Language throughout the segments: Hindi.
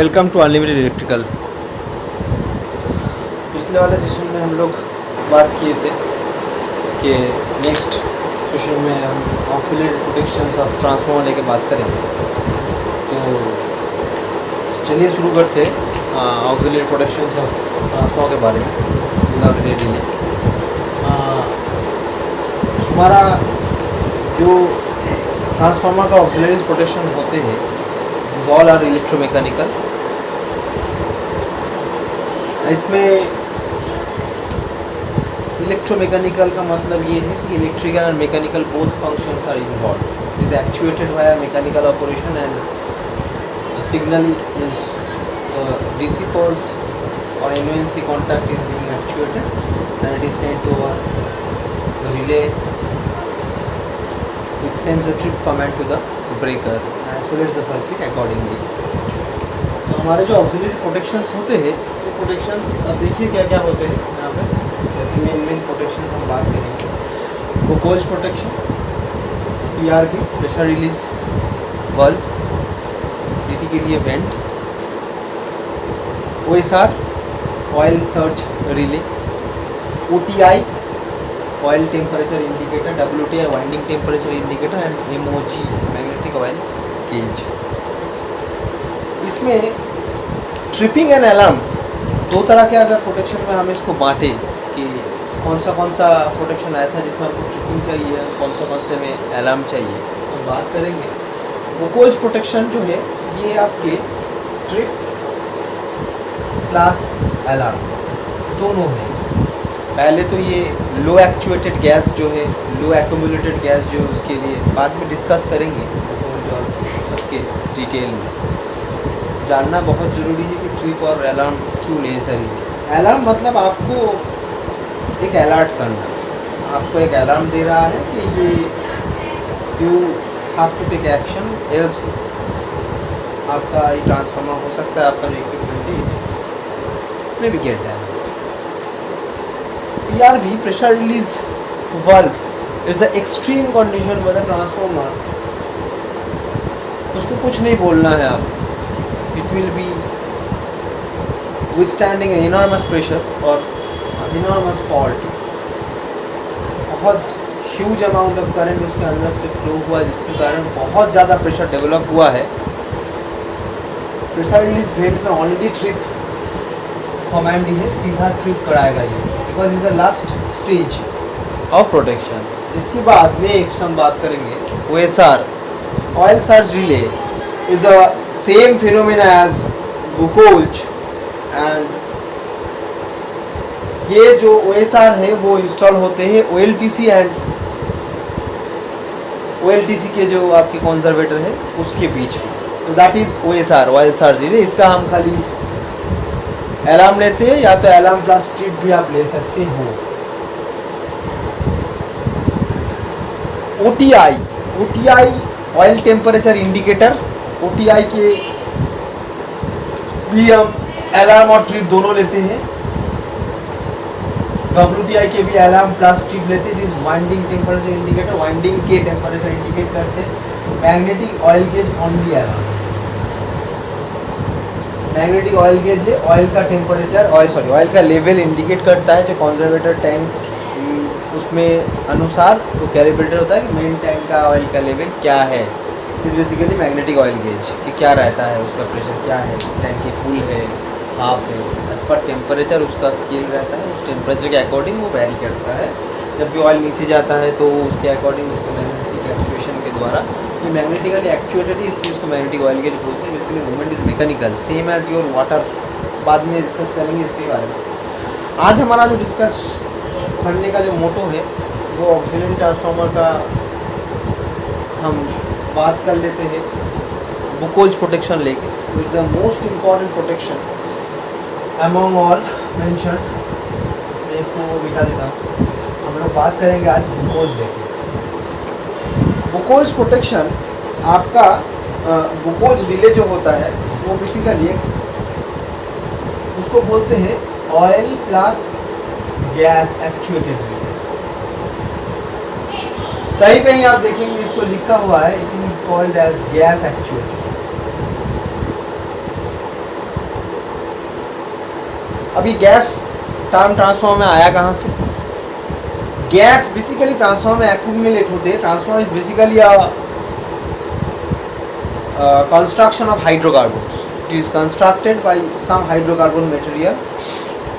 Welcome to unlimited electrical. पिछले वाले सेशन में हम लोग बात किए थे कि नेक्स्ट सेशन में हम ऑक्सीलरी प्रोटेक्शंस ऑफ ट्रांसफार्मर लेके बात करेंगे। तो चलिए शुरू करते हैं ऑक्सीलरी प्रोटेक्शंस ऑफ ट्रांसफार्मर के बारे में। डिटेल हमारा जो ट्रांसफार्मर का ऑक्सीलरी प्रोटेक्शन होते हैं ऑल आर इलेक्ट्रोमैकेनिकल। इसमें इलेक्ट्रोमैकेनिकल का मतलब ये है कि electrical and mechanical both functions are involve. It is actuated by mechanical operation and signal is DC poles और NO NC contact is being actuated and it is sent over the relay which sends a trip command to the breaker and isolates the circuit accordingly। तो हमारे जो ऑक्सीलरी प्रोटेक्शंस होते हैं वो प्रोटेक्शंस अब देखिए क्या क्या होते हैं यहाँ पे। जैसे मेन प्रोटेक्शन हम बात करेंगे बुकोज प्रोटेक्शन, पीआर की प्रेशर रिलीज वाल्व, डीटी के लिए vent, OSR oil surge relay, OTI oil temperature indicator, WTI winding temperature indicator and MOG magnetic oil gauge. इसमें ट्रिपिंग एंड अलार्म दो तरह के अगर प्रोटेक्शन में हम इसको बांटें कि कौन सा प्रोटेक्शन ऐसा है जिसमें आपको ट्रिपिंग चाहिए, कौन से में अलार्म चाहिए, हम बात करेंगे। बुकोज प्रोटेक्शन जो है ये आपके ट्रिप प्लस अलार्म दोनों हैं। पहले तो ये लो एक्चुएटेड गैस जो है, लो एक्यूमुलेटेड गैस जो है उसके लिए बाद में डिस्कस करेंगे और सबके डिटेल में। जानना बहुत ज़रूरी है कि ट्रिप और अलार्म क्यों नेसेसरी है। अलार्म मतलब आपको एक अलर्ट करना, आपको एक अलार्म दे रहा है कि ये you have to take action else आपका ये ट्रांसफार्मर हो सकता है, आपका जो इक्विपमेंट में भी गेट है। PRV pressure release valve is the extreme condition where the transformer, उसको कुछ नहीं बोलना है आप, it will be withstanding an enormous pressure और enormous fault। बहुत huge amount of current उसके अंदर से फ्लो हुआ जिसके कारण बहुत ज़्यादा प्रेशर डेवलप हुआ है। प्रेशर रिलीज वेंट में ऑलरेडी ट्रिप कमांड ही है, सीधा ट्रिप कराएगा ये because is the last stage of protection. इसके बाद नेक्स्ट हम बात करेंगे OSR oil surge relay is a same phenomena as Buchholz and ये जो OSR है वो इंस्टॉल होते हैं OLTC एंड OLTC के जो आपके कंजर्वेटर है उसके बीच में। तो that is OSR oil surge relay. इसका हम खाली अलार्म लेते हैं या तो अलार्म प्लस ट्रिप भी आप ले सकते हो। OTI oil temperature indicator, OTI के भी हम अलार्म और ट्रिप दोनों लेते हैं। WTI के भी अलार्म प्लस ट्रिप लेते हैं। इस वाइंडिंग टेम्परेचर इंडिकेटर वाइंडिंग के टेम्परेचर इंडिकेट करते हैं। Magnetic oil gauge only alarm, magnetic oil gauge है ऑयल का टेम्परेचर ऑयल का लेवल इंडिकेट करता है जो कंजर्वेटर टैंक उसमें अनुसार तो कैलिब्रेटेड होता है कि मेन टैंक का ऑयल का लेवल क्या है। इस बेसिकली मैग्नेटिक ऑयल गेज कि क्या रहता है, उसका प्रेशर क्या है, टैंकी फुल है हाफ है, एज पर टेम्परेचर उसका स्केल रहता है, उस टेम्परेचर के अकॉर्डिंग वो वैरी करता है। जब भी ऑयल नीचे जाता है तो उसके अकॉर्डिंग उसको मैग्नेटिक एक्चुएशन के द्वारा ये मैग्नेटिकली एक्चुएटेड है इसलिए उसको मैग्नेटिक ऑयल गेज बोलते हैं। Basically movement is mechanical same as your water. बाद में डिस्कस करेंगे इसके बारे में। आज हमारा जो डिस्कस करने का जो मोटो है वो ऑक्सीलरी ट्रांसफार्मर का हम बात कर लेते हैं बुकोज प्रोटेक्शन लेके। It's the most important protection among all mention. मैं इसको बिठा देता हूँ। हम लोग बात करेंगे आज बुकोज लेके। बुकोज प्रोटेक्शन आपका बुकोज रिले जो होता है वो बेसिकली उसको बोलते हैं oil plus gas actuated relay. कहीं कहीं आप देखेंगे इसको लिखा हुआ है it is called as gas actuated. अभी गैस टर्म ट्रांसफॉर्मर में आया कहाँ से? गैस बेसिकली ट्रांसफॉर्मर में एक्यूमुलेट होते हैं। Transformer is basically a construction of hydrocarbons. It is constructed by some hydrocarbon material.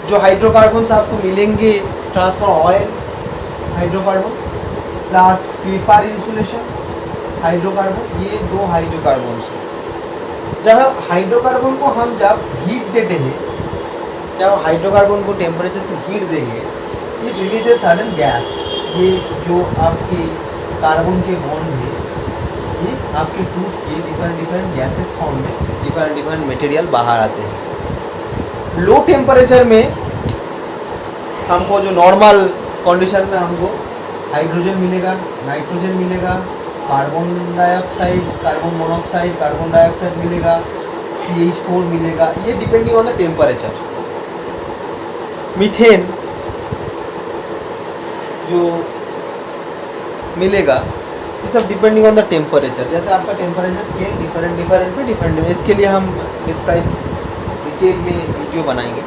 जो हाइड्रोकार्बन्स आपको मिलेंगे, transformer oil hydrocarbon plus paper insulation hydrocarbon, ये दो हाइड्रोकार्बन्स हैं। जब हाइड्रोकार्बन को हम जब हीट देते हैं, जब हाइड्रोकार्बन को टेम्परेचर से हीट देंगे, इट रिलीजेज सडन गैस। ये जो आपके कार्बन के बॉन्ड है, ये आपके टूट के डिफरेंट गैसेस फॉर्म में डिफरेंट मटेरियल बाहर आते हैं। लो टेम्परेचर में हमको जो नॉर्मल कंडीशन में हमको हाइड्रोजन मिलेगा, नाइट्रोजन मिलेगा, carbon dioxide, carbon monoxide, carbon dioxide मिलेगा, CH4 मिलेगा, ये depending on the temperature. Methane जो मिलेगा, ये सब डिपेंडिंग ऑन द टेम्परेचर। जैसे आपका टेम्परेचर स्केल डिफरेंट पे डिफरेंट है। इसके लिए हम डिस्क्राइब डिटेल में वीडियो बनाएंगे।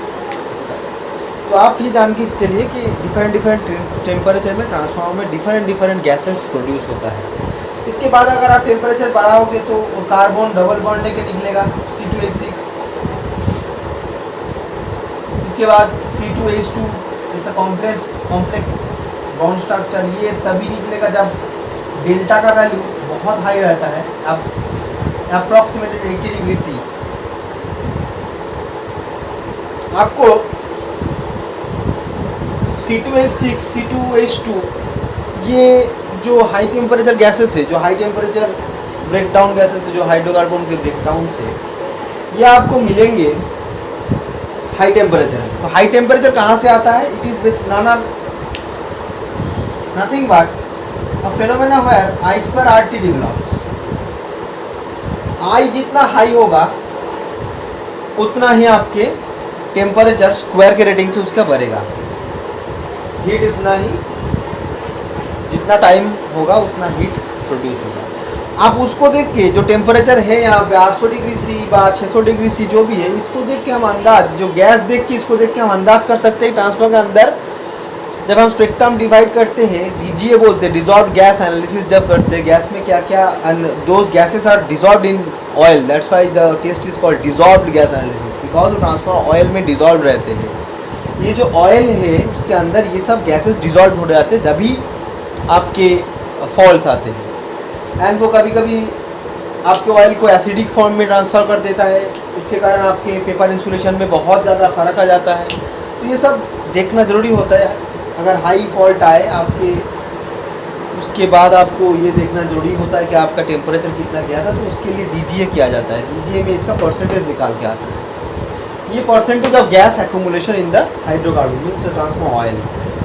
तो आप ये जान के चलिए कि डिफरेंट टेम्परेचर में ट्रांसफार्मर में डिफरेंट गैसेस प्रोड्यूस होता है। इसके बाद अगर आप टेम्परेचर बढ़ाओगे तो कार्बन डबल बॉन्ड लेके निकलेगा C2H6। इसके बाद C2H2, it's a complex bond structure. ये तभी निकलेगा जब डेल्टा का वैल्यू बहुत हाई रहता है, अब अप्रॉक्सीमेटेड 80 डिग्री C। आपको C2H6, C2H2, ये जो हाई टेम्परेचर गैसेस है, जो हाई टेम्परेचर ब्रेकडाउन गैसेस है, जो हाइड्रोकार्बन के ब्रेकडाउन से, ये आपको मिलेंगे हाई टेम्परेचर। तो हाई टेम्परेचर कहाँ से आता है? It is nothing but a phenomena where I2RT develops. I जितना हाई होगा उतना ही आपके टेम्परेचर स्क्वायर के रेटिंग से उसका बढ़ेगा। हीट इतना ही, जितना टाइम होगा उतना हीट प्रोड्यूस होगा। आप उसको देख के जो टेम्परेचर है यहाँ पे 800 डिग्री C या 600 डिग्री C जो भी है, इसको देख के हम अंदाज, जो गैस देख के इसको देख के हम अंदाज कर सकते हैं ट्रांसफर के अंदर जब हम स्पेक्ट्रम डिवाइड करते हैं, DGA बोलते हैं, डिजॉल्व गैस एनालिसिस जब करते हैं, गैस में क्या क्या, those gases are dissolved in oil, that's why the test is called dissolved gas analysis, because transfer oil में डिजॉल्व रहते हैं। ये जो ऑयल है उसके अंदर ये सब गैसेस डिजॉल्व हो जाते हैं, तभी आपके फॉल्स आते हैं। एंड वो कभी कभी आपके ऑयल को एसिडिक फॉर्म में ट्रांसफ़र कर देता है, इसके कारण आपके पेपर इंसुलेशन में बहुत ज़्यादा फ़र्क आ जाता है। तो ये सब देखना ज़रूरी होता है। अगर हाई फॉल्ट आए आपके, उसके बाद आपको ये देखना ज़रूरी होता है कि आपका टेम्परेचर कितना गया था, तो उसके लिए DGA किया जाता है। DGA में इसका परसेंटेज निकाल के आता है। ये percentage of gas accumulation in the hydrocarbon means transfer oil,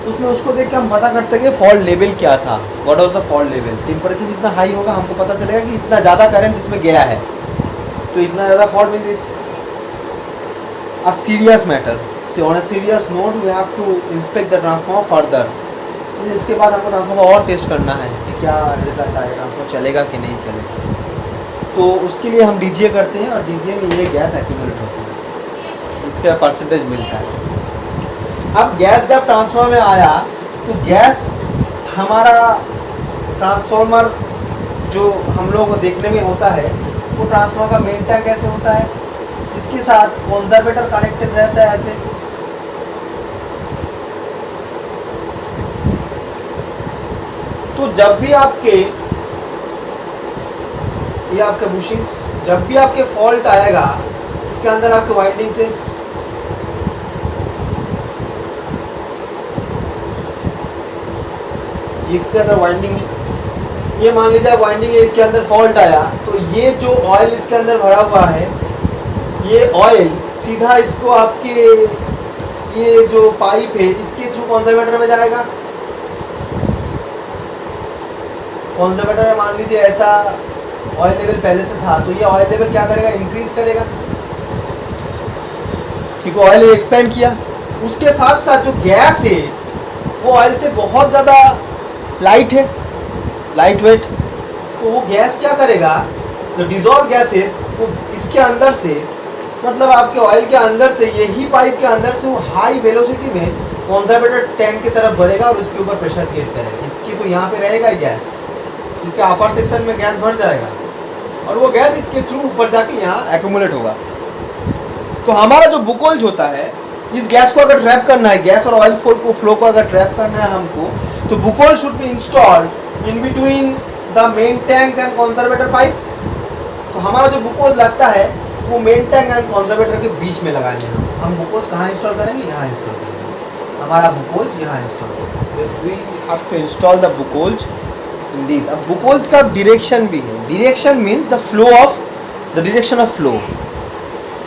उसमें उसको देख के हम पता करते हैं कि फॉल्ट लेवल क्या था, what was the fault level. Temperature जितना हाई होगा हमको पता चलेगा कि इतना ज़्यादा करंट इसमें गया है, तो इतना ज़्यादा fault means is a serious matter. So on a serious note we have to inspect the transformer further. इसके बाद हमको ट्रांसफॉर्मर और टेस्ट करना है कि क्या रिजल्ट आएगा, ट्रांसफॉर्मर चलेगा कि नहीं चलेगा। तो उसके लिए हम DGA करते हैं और DGA में ये गैस एक्यूमुलेट होती है, इसका परसेंटेज मिलता है। अब गैस जब ट्रांसफार्मर में आया तो गैस हमारा ट्रांसफार्मर जो हम लोग को देखने में होता है, वो ट्रांसफार्मर का मेन टैंक कैसे होता है, इसके साथ कॉन्जर्वेटर कनेक्टेड रहता है ऐसे। तो जब भी आपके ये आपके बुशिंग्स, जब भी आपके फॉल्ट आएगा इसके अंदर आपके वाइंडिंग से, इसके अंदर वाइंडिंग है, ये मान लीजिए वाइंडिंग है, इसके अंदर फॉल्ट आया तो ये जो ऑयल इसके अंदर भरा हुआ है, ये ऑयल सीधा इसको आपके ये जो पाइप है इसके थ्रू कॉन्जर्वेटर में जाएगा। कॉन्जर्वेटर में मान लीजिए ऐसा ऑयल लेवल पहले से था, तो ये ऑयल लेवल क्या करेगा, इंक्रीज करेगा, क्योंकि ऑयल एक्सपेंड किया। उसके साथ साथ जो गैस है वो ऑयल से बहुत ज़्यादा लाइट है, लाइट वेट, तो वो गैस क्या करेगा, जो डिजॉल्व गैसेस वो इसके अंदर से मतलब आपके ऑयल के अंदर से, यही पाइप के अंदर से वो हाई वेलोसिटी में कंजर्वेटर टैंक की तरफ बढ़ेगा और उसके ऊपर प्रेशर क्रिएट करेगा। इसकी तो यहाँ पे रहेगा गैस, इसके अपर सेक्शन में गैस भर जाएगा और वो गैस इसके थ्रू ऊपर जाके यहाँ एक्यूमुलेट होगा। तो हमारा जो बुकोल्ज होता है, इस गैस को अगर ट्रैप करना है, गैस और ऑयल फ्लो को अगर ट्रैप करना है हमको, तो Buchholz should be installed in between the main tank and conservator pipe. तो हमारा जो बुकोल्ज लगता है वो मेन टैंक एंड कंजर्वेटर के बीच में लगाएंगे। हम बुकोल्ज कहाँ इंस्टॉल करेंगे? यहाँ इंस्टॉल करेंगे। हमारा बुकोल्ज यहाँ इंस्टॉल करेंगे। We have to install the Buchholz in this. अब बुकोल्ज का डायरेक्शन भी है। Direction means the flow of, the direction of flow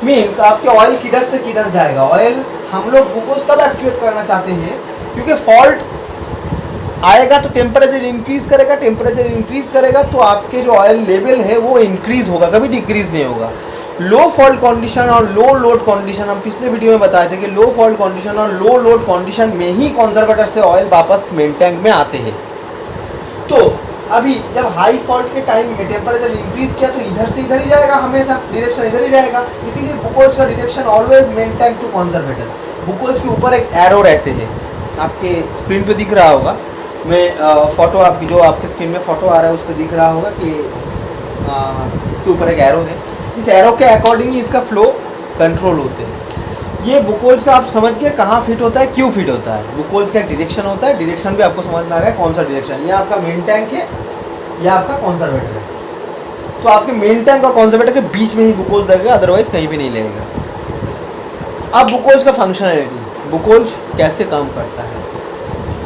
means आपके ऑयल किधर से किधर जाएगा। ऑयल हम लोग बुकोल्ज तब एक्चुएट करना चाहते हैं क्योंकि फॉल्ट आएगा तो टेम्परेचर इंक्रीज करेगा, टेम्परेचर इंक्रीज करेगा तो आपके जो ऑयल लेवल है वो इंक्रीज होगा, कभी डिक्रीज नहीं होगा। लो फॉल्ट कंडीशन और लो लोड कंडीशन, हम पिछले वीडियो में बताए थे कि लो फॉल्ट कंडीशन और लो लोड कंडीशन में ही कंजर्वेटर से ऑयल वापस मेन टैंक में आते हैं। तो अभी जब हाई फॉल्ट के टाइम में टेम्परेचर इंक्रीज किया तो इधर से इधर ही जाएगा, हमेशा डायरेक्शन इधर ही रहेगा। इसीलिए बुकोल्ज का direction always main tank to conservator. Buchholz के ऊपर एक एरो रहते हैं, आपके स्क्रीन पे दिख रहा होगा। मैं फोटो आपकी जो आपके स्क्रीन में फोटो आ रहा है उस पर दिख रहा होगा कि इसके ऊपर एक एरो है। इस एरो के अकॉर्डिंग ही इसका फ्लो कंट्रोल होते हैं। ये बुकोल्ज का आप समझ के कहाँ फिट होता है, क्यों फिट होता है। बुकोल्ज का एक डायरेक्शन होता है, डायरेक्शन भी आपको समझ में आ गया कौन सा डायरेक्शन। ये आपका मेन टैंक है, ये आपका कंजर्वेटर है। तो आपके मेन टैंक और कंजर्वेटर के बीच में ही बुकोल्ज लगेगा, अदरवाइज कहीं भी नहीं लगेगा। अब बुकोल्ज का फंक्शनैलिटी, बुकोल्ज कैसे काम करता है।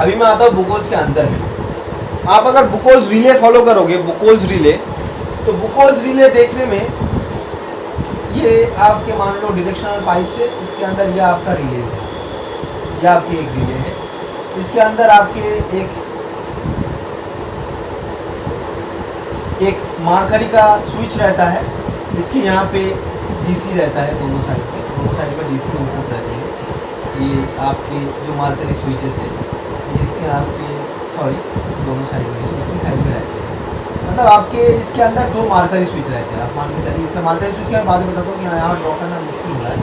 अभी मैं आता हूँ बुकोल्ज के अंदर में। आप अगर बुकोल्ज रिले फॉलो करोगे, बुकोल्ज रिले, तो बुकोल्ज रिले देखने में ये आपके मान लो डायरेक्शनल पाइप से इसके अंदर ये आपका रिले है, ये आपकी एक रिले है। इसके अंदर आपके एक मार्करी का स्विच रहता है। इसके यहाँ पे डीसी रहता है, दोनों साइड में डीसी इनपुट रहते हैं। ये आपके जो मार्करी स्विचेस है इसके आपके दोनों साइड में, एक ही साइड में रहते हैं। मतलब आपके इसके अंदर दो मार्करी स्विच रहते हैं। आप मान के चलिए, इसका मार्करी स्विच के बाद में बताता हूँ कि यहाँ ड्रॉ करना मुश्किल हो रहा है।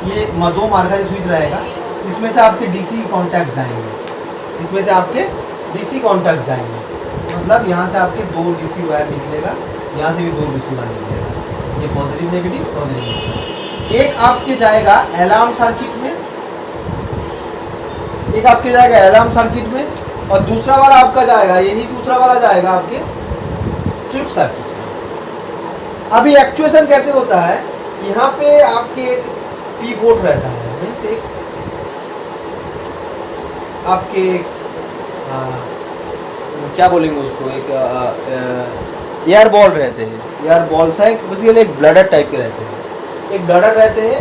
ये दो मार्करी स्विच रहेगा, इसमें से आपके डीसी कॉन्टैक्ट जाएंगे, इसमें से आपके डीसी कॉन्टैक्ट जाएंगे। मतलब यहाँ से आपके दो डीसी वायर निकलेगा, यहाँ से भी दो डीसी वायर निकलेगा। ये पॉजिटिव नेगेटिव, पॉजिटिव नेगेटिव। एक आपके जाएगा अलार्म सर्किट में, एक आपके जाएगा अलार्म सर्किट में, और दूसरा वाला आपका जाएगा, यही दूसरा वाला जाएगा आपके ट्रिप सर्किट में। अभी एक्चुएशन कैसे होता है, यहाँ पे आपके एक पिवोट रहता है, मीन्स एक आपके क्या बोलेंगे उसको, एक एयर बॉल रहते हैं। एयर बॉल सा बेसिकली एक ब्लडर टाइप के रहते हैं, एक ब्लडर रहते हैं।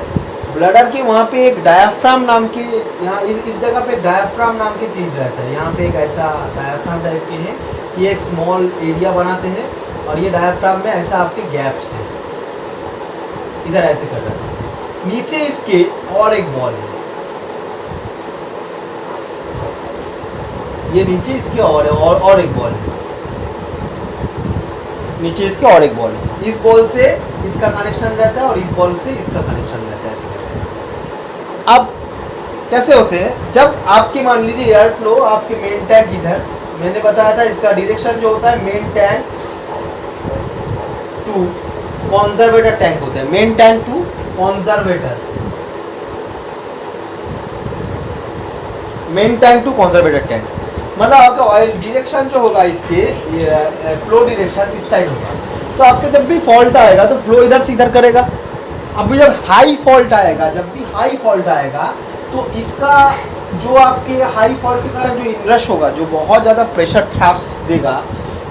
ब्लडर के वहाँ पे एक डायाफ्राम नाम की, यहाँ इस जगह पे डायाफ्राम नाम की चीज़ रहता है। यहाँ पे एक ऐसा डायाफ्राम टाइप के हैं, ये एक स्मॉल एरिया बनाते हैं और ये डायाफ्राम में ऐसा आपके गैप्स हैं, इधर ऐसे कर रहा है। नीचे इसके और एक बॉल है, ये नीचे इसके और एक बॉल है, नीचे इसके और एक बॉल है। इस बॉल से इसका कनेक्शन रहता है और इस बॉल से इसका कनेक्शन रहता है, ऐसे करते हैं। अब कैसे होते हैं, जब आपके मान लीजिए एयर फ्लो आपके मेन टैंक इधर, मैंने बताया था इसका डायरेक्शन जो होता है main tank to conservator tank होते हैं। Main tank to conservator, main tank to conservator tank, मतलब आपका ऑयल डायरेक्शन जो होगा इसके फ्लो डायरेक्शन इस साइड होगा। तो आपके जब भी फॉल्ट आएगा तो फ्लो इधर से इधर करेगा। अभी जब हाई फॉल्ट आएगा, जब भी हाई फॉल्ट आएगा तो इसका जो आपके हाई फॉल्ट के कारण जो इनरश होगा, जो बहुत ज़्यादा प्रेशर थ्रस्ट देगा,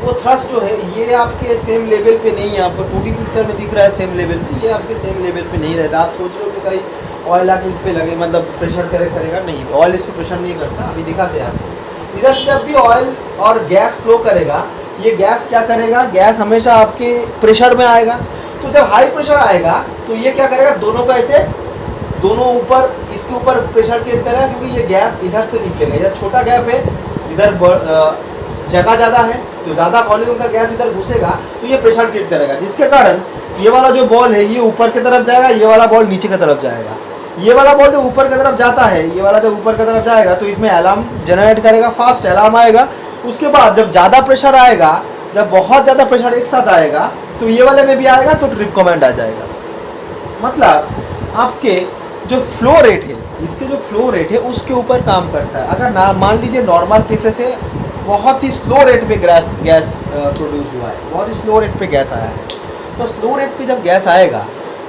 वो थ्रस्ट जो है ये आपके सेम लेवल पे नहीं है। आपको 2D पिक्चर में दिख रहा है सेम लेवल पे, ये आपके सेम लेवल पे नहीं रहता। आप सोच रहे हो कि कहीं ऑयल आके इस पे लगे, मतलब प्रेशर करेगा, नहीं, ऑयल इस पर प्रेशर नहीं करता। अभी दिखाते हैं आपको। इधर से जब भी ऑयल और गैस फ्लो करेगा, ये गैस क्या करेगा, गैस हमेशा आपके प्रेशर में आएगा। तो जब हाई प्रेशर आएगा तो ये क्या करेगा, दोनों को ऐसे, दोनों ऊपर, इसके ऊपर प्रेशर क्रिएट करेगा, क्योंकि ये गैप इधर से निकलेगा। इधर छोटा गैप है, इधर जगह ज़्यादा है, तो ज़्यादा वॉल्यूम का गैस इधर घुसेगा तो ये प्रेशर क्रिएट करेगा, जिसके कारण ये वाला जो बॉल है ये ऊपर की तरफ जाएगा, ये वाला बॉल नीचे की तरफ जाएगा। ये वाला बॉल जो ऊपर की तरफ जाता है, ये वाला जो ऊपर की तरफ जाएगा तो इसमें अलार्म जनरेट करेगा, फास्ट अलार्म आएगा। उसके बाद जब ज़्यादा प्रेशर आएगा, जब बहुत ज़्यादा प्रेशर एक साथ आएगा तो ये वाले में भी आएगा तो ट्रिप कमांड आ जाएगा। मतलब आपके जो फ्लो रेट है, इसके जो फ्लो रेट है उसके ऊपर काम करता है। अगर ना मान लीजिए नॉर्मल केसेस से बहुत ही स्लो रेट पे गैस प्रोड्यूस हुआ है, बहुत ही स्लो रेट पे गैस आया है, तो स्लो रेट पे जब गैस आएगा,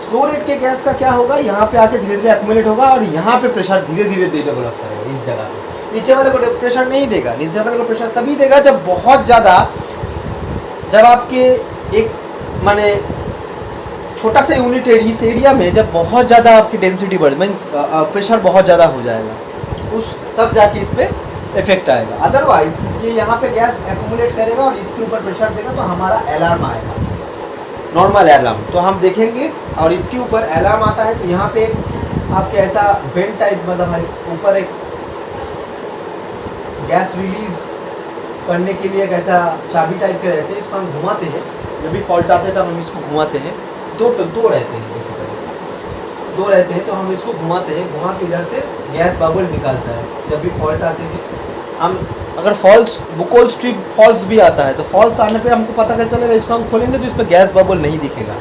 स्लो रेट के गैस का क्या होगा, यहाँ पे आके धीरे धीरे एक्यूमुलेट होगा और यहाँ पे प्रेशर धीरे धीरे डेवलप करेगा इस जगह पे। नीचे वाले को प्रेशर नहीं देगा, नीचे वाले को प्रेशर तभी देगा जब बहुत ज़्यादा, जब आपके एक माने छोटा सा यूनिट इस एरिया में जब बहुत ज़्यादा आपकी डेंसिटी बढ़ मीन्स प्रेशर बहुत ज़्यादा हो जाएगा, उस तब जाके इस पर इफेक्ट आएगा। अदरवाइज ये यहाँ पे गैस एक्यूमुलेट करेगा और इसके ऊपर प्रेशर देगा तो हमारा अलार्म आएगा, नॉर्मल अलार्म। तो हम देखेंगे और इसके ऊपर अलार्म आता है तो यहाँ पे एक आपके ऐसा वेंट टाइप, मतलब ऊपर एक गैस रिलीज करने के लिए एक ऐसा चाबी टाइप के रहते हैं, इसको हम घुमाते हैं। जब भी फॉल्ट आते हैं तो हम इसको घुमाते हैं, दो रहते हैं बेसिकली, दो रहते हैं तो हम इसको घुमाते हैं, घुमा के इधर से गैस बबल निकालता है। जब भी फॉल्ट आते हैं हम, अगर फॉल्स बुकोल स्ट्रिप फॉल्स भी आता है तो फॉल्स आने पे हमको पता कैसे चलेगा, इसको हम खोलेंगे तो इस पर गैस बबल नहीं दिखेगा।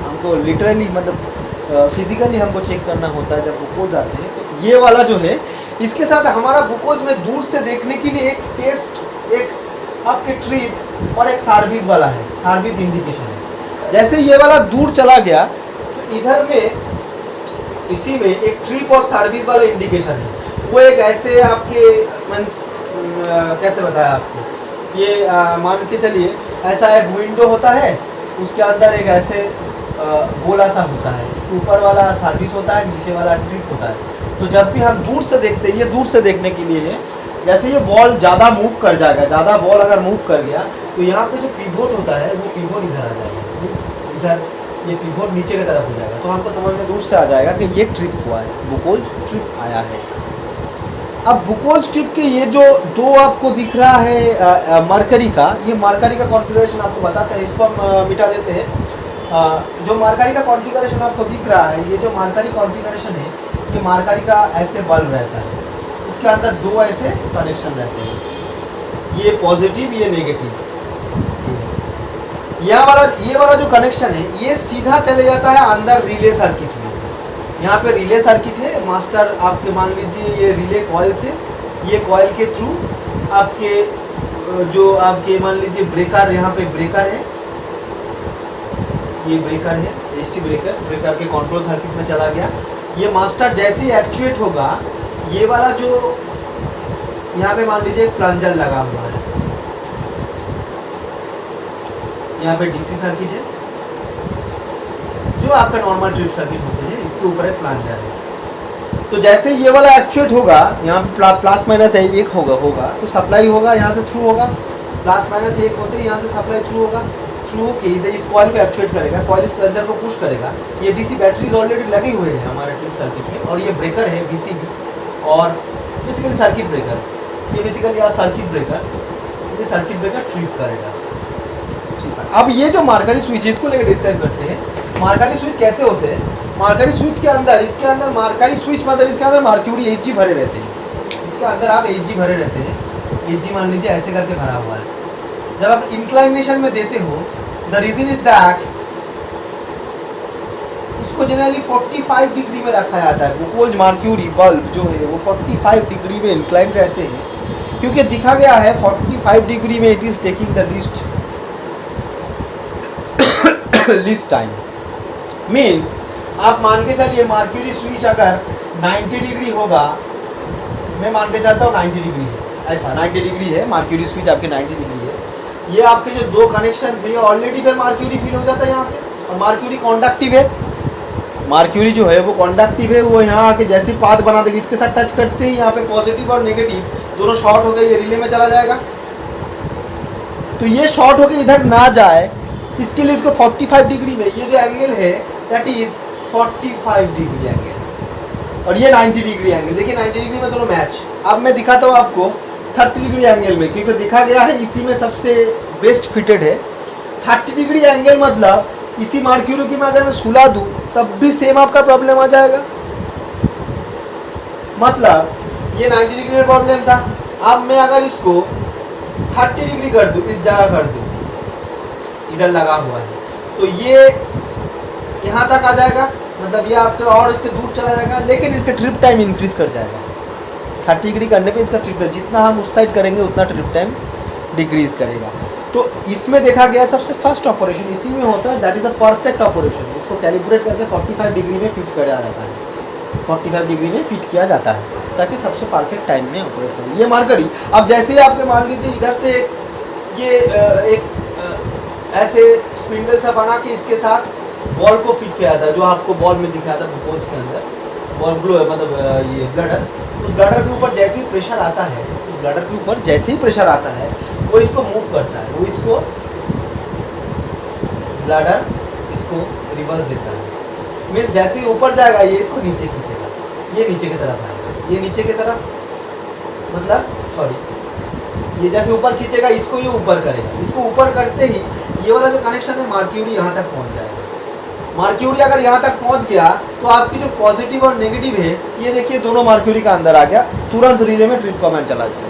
हमको लिटरली मतलब फिजिकली हमको चेक करना होता है जब बुकोज आते हैं। तो ये वाला जो है इसके साथ हमारा बुकोज में दूर से देखने के लिए एक टेस्ट, एक आपके ट्रिप और एक सर्विस वाला है, सर्विस इंडिकेशन है। जैसे ये वाला दूर चला गया तो इधर में इसी में एक ट्रिप और सर्विस वाला इंडिकेशन है। वो एक ऐसे आपके मीन्स कैसे बताया आपको, ये मान के चलिए ऐसा एक विंडो होता है, उसके अंदर एक ऐसे गोला सा होता है, इसके ऊपर वाला सर्विस होता है, नीचे वाला ट्रिप होता है। तो जब भी हम दूर से देखते हैं, ये दूर से देखने के लिए है, जैसे ये बॉल ज़्यादा मूव कर जाएगा, ज़्यादा बॉल अगर मूव कर गया तो यहाँ पे जो पिवोट होता है वो पिवोट इधर आ जाएगा, मीन्स इधर ये पिवोट नीचे की तरफ हो जाएगा। तो हमको समझ में दूर से आ जाएगा कि ये ट्रिप हुआ है, बुकोल ट्रिप आया है। अब बुकोल स्ट्रिप के ये जो दो आपको दिख रहा है मरकरी का, ये मरकरी का कॉन्फ़िगरेशन आपको बताते हैं, इसको हम मिटा देते हैं। जो मरकरी का कॉन्फ़िगरेशन आपको दिख रहा है, ये जो मरकरी कॉन्फ़िगरेशन है, ये मरकरी का ऐसे बल्ब रहता है, इसके अंदर दो ऐसे कनेक्शन रहते हैं, ये पॉजिटिव ये नेगेटिव। ये वाला जो कनेक्शन है ये सीधा चले जाता है अंदर रिले सर्किट में। यहाँ पे रिले सर्किट है, मास्टर आपके मान लीजिए ये रिले कॉइल से, ये कॉइल के थ्रू आपके जो आपके मान लीजिए ब्रेकर, यहाँ पे ब्रेकर है, ये ब्रेकर है एसटी ब्रेकर के कंट्रोल सर्किट में चला गया। ये मास्टर जैसे ही एक्चुएट होगा, ये वाला जो यहाँ पे मान लीजिए एक प्लंजर लगा हुआ है, यहाँ पे डीसी सर्किट है जो आपका नॉर्मल ट्रिप सर्किट होते हैं, इसके ऊपर एक प्लंजर है। तो जैसे ये वाला एक्चुएट होगा, यहाँ पे प्लस माइनस एक होगा तो सप्लाई होगा, यहाँ से थ्रू होगा, प्लस माइनस एक होते हैं, यहाँ से सप्लाई थ्रू होगा, थ्रू होके इधर इस कॉइल को एक्चुएट करेगा, कॉइल इस प्लंजर को पुश करेगा। ये डीसी बैटरीज ऑलरेडी लगे हुए हैं हमारे ट्रिप सर्किट में, और ये ब्रेकर है वीसीबी और बेसिकली सर्किट ब्रेकर, ये बेसिकली यहाँ सर्किट ब्रेकर, ये सर्किट ब्रेकर ट्रिप करेगा। ठीक है, अब ये जो मार्करी स्विच इसको लेकर डिस्क्राइब करते हैं। मार्करी स्विच कैसे होते हैं? मार्करी स्विच के अंदर, इसके अंदर मार्करी स्विच मतलब इसके अंदर मार्क्यूरी एचजी भरे रहते हैं, इसके अंदर आप एचजी भरे रहते हैं, एचजी मान लीजिए ऐसे करके भरा हुआ है। जब आप इंक्लाइनेशन में देते हो, द रीजन इज दैट उसको जनरली 45 डिग्री में रखा जाता है। बुकोल्ज मार्क्यूरी बल्ब जो है वो 45 डिग्री में इंक्लाइन रहते हैं, क्योंकि दिखा गया है 45 डिग्री में it is taking the least time. Means आप मान के चलिए मार्क्यूरी स्विच अगर 90 डिग्री होगा, मैं मान के चलता हूँ 90 डिग्री है, ऐसा 90 डिग्री है मार्क्यूरी स्विच आपके 90 डिग्री है। ये आपके जो दो कनेक्शन है ये ऑलरेडी फिर मार्क्यूरी फील हो जाता है यहाँ पे, और मार्क्यूरी कॉन्डक्टिव है, मार्क्यूरी जो है वो कॉन्डक्टिव है, वो यहाँ आके जैसी पाथ बना देगी, इसके साथ टच करते ही यहाँ पे पॉजिटिव और नेगेटिव दोनों शॉर्ट हो गए, ये रिले में चला जाएगा। तो ये शॉर्ट होके इधर ना जाए, इसके लिए इसको 45 डिग्री में, ये जो एंगल है दैट इज 45 डिग्री एंगल, और ये 90 डिग्री एंगल। देखिए 90 डिग्री में दोनों मैच। अब मैं दिखाता हूँ आपको 30 डिग्री एंगल में, क्योंकि दिखा गया है इसी में सबसे बेस्ट फिटेड है। 30 डिग्री एंगल मतलब इसी मर्क्यूरी की मैं अगर मैं सुला दूँ तब भी सेम आपका प्रॉब्लम आ जाएगा। मतलब ये 90 डिग्री में प्रॉब्लम था, अब मैं अगर इसको 30 डिग्री कर दूँ, इस जगह कर दूँ, इधर लगा हुआ है, तो ये यहाँ तक आ जाएगा, मतलब ये आपके और इसके दूर चला जाएगा, लेकिन इसका ट्रिप टाइम इंक्रीज कर जाएगा। 30 डिग्री करने पे इसका ट्रिप टाइम, जितना हम उस साइड करेंगे उतना ट्रिप टाइम डिक्रीज करेगा। तो इसमें देखा गया सबसे फर्स्ट ऑपरेशन इसी में होता है, that is a perfect operation. इसको कैलिब्रेट करके 45 डिग्री में फिट किया जाता है, 45 डिग्री में फिट किया जाता है ताकि सबसे परफेक्ट टाइम में ऑपरेट करें। ये मरकरी अब जैसे ही आपके मान लीजिए इधर से ये एक ऐसे स्पिंडल सा बना के इसके साथ बॉल को फिट किया था, जो आपको बॉल में दिखाया था ग्लूकोज के अंदर, बॉल ग्लो मतलब ये ब्लडर, उस ब्लडर के ऊपर जैसे ही प्रेशर आता है, उस ब्लडर के ऊपर जैसे ही प्रेशर आता है वो इसको मूव करता है, वो इसको ब्लडर इसको रिवर्स देता है। मीन्स जैसे ही ऊपर जाएगा ये इसको नीचे खींचेगा, ये नीचे की तरफ आएगा, ये नीचे की तरफ, मतलब सॉरी, ये जैसे ऊपर खींचेगा इसको ये ऊपर करेगा, इसको ऊपर करते ही ये वाला जो कनेक्शन है मर्क्यूरी यहाँ तक पहुँच जाएगा। मर्क्यूरी अगर यहाँ तक पहुँच गया तो आपकी जो पॉजिटिव और नेगेटिव है, ये देखिए दोनों मर्क्यूरी का अंदर आ गया, तुरंत रिले में ट्रिप कमांड चला जाएगा।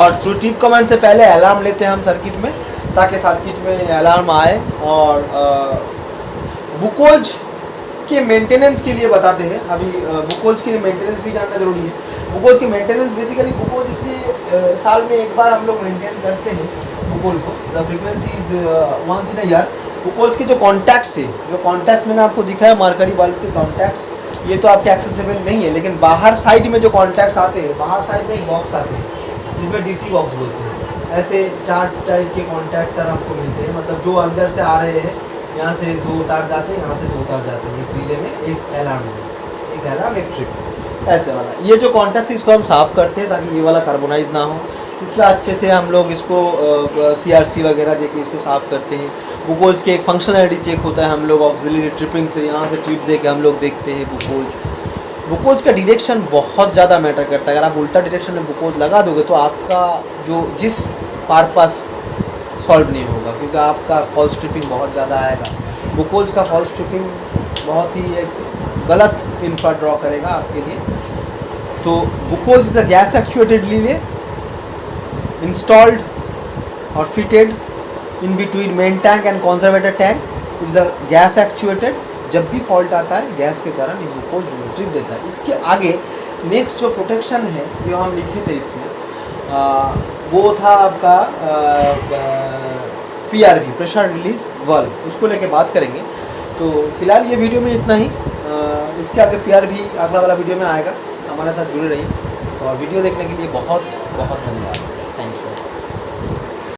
और थ्रू ट्रिप कमांड से पहले अलार्म लेते हैं हम सर्किट में, ताकि सर्किट में अलार्म आए। और बुकोज के मेंटेनेंस के लिए बताते हैं, अभी बुकोज के मेंटेनेंस भी जानना जरूरी है। बुकोज के मेंटेनेंस बेसिकली बुकोज इसलिए साल में एक बार हम लोग मेंटेन करते हैं बुकोज को, the frequency is once in a year. Buchholz के जो कॉन्टैक्ट्स है, जो कॉन्टैक्ट्स मैंने आपको दिखाया मरकरी बल्ब के कॉन्टैक्ट्स, ये तो आपके एक्सेसिबल नहीं है, लेकिन बाहर साइड में जो कॉन्टैक्ट्स आते हैं, बाहर साइड में एक बॉक्स आते हैं जिसमें डीसी बॉक्स बोलते हैं, ऐसे 4 टाइप के कॉन्टैक्टर आपको मिलते हैं, मतलब जो अंदर से आ रहे हैं, यहाँ से 2 तार जाते हैं, यहाँ से 2 तार जाते हैं, एक रिले में, एक अलार्म में, एक अलार्म एक ट्रिप, ऐसे वाला। ये जो कॉन्टैक्ट है इसको हम साफ़ करते हैं ताकि ये वाला कार्बोनाइज ना हो, इसलिए अच्छे से हम लोग इसको CRC वगैरह देके इसको साफ़ करते हैं। बुकोज के एक फंक्शनलिटी चेक होता है, हम लोग ऑक्सिलरी ट्रिपिंग से यहाँ से ट्रिप दे के हम लोग देखते हैं बुकोज का डायरेक्शन बहुत ज़्यादा मैटर करता है। अगर आप उल्टा डायरेक्शन में बुकोज लगा दोगे तो आपका जो जिस पर्पस सॉल्व नहीं होगा, क्योंकि आपका फॉल्स ट्रिपिंग बहुत ज़्यादा आएगा। बुकोज का फॉल्स ट्रिपिंग बहुत ही एक गलत इन्फ्रा ड्रॉ करेगा आपके लिए। तो Buchholz is the gas actuated relay installed और fitted in between main tank and conservator tank. It is a gas actuated, जब भी फॉल्ट आता है गैस के कारण ये बुकोज ट्रिप देता है। इसके आगे नेक्स्ट जो प्रोटेक्शन है जो हम लिखे थे इसमें, वो था आपका PRV, प्रेशर रिलीज वाल्व, उसको लेके बात करेंगे। तो फिलहाल ये वीडियो में इतना ही, इसके आगे PRV अगला वाला वीडियो में आएगा। हमारे साथ जुड़े रहिए और वीडियो देखने के लिए बहुत बहुत धन्यवाद। Thank you.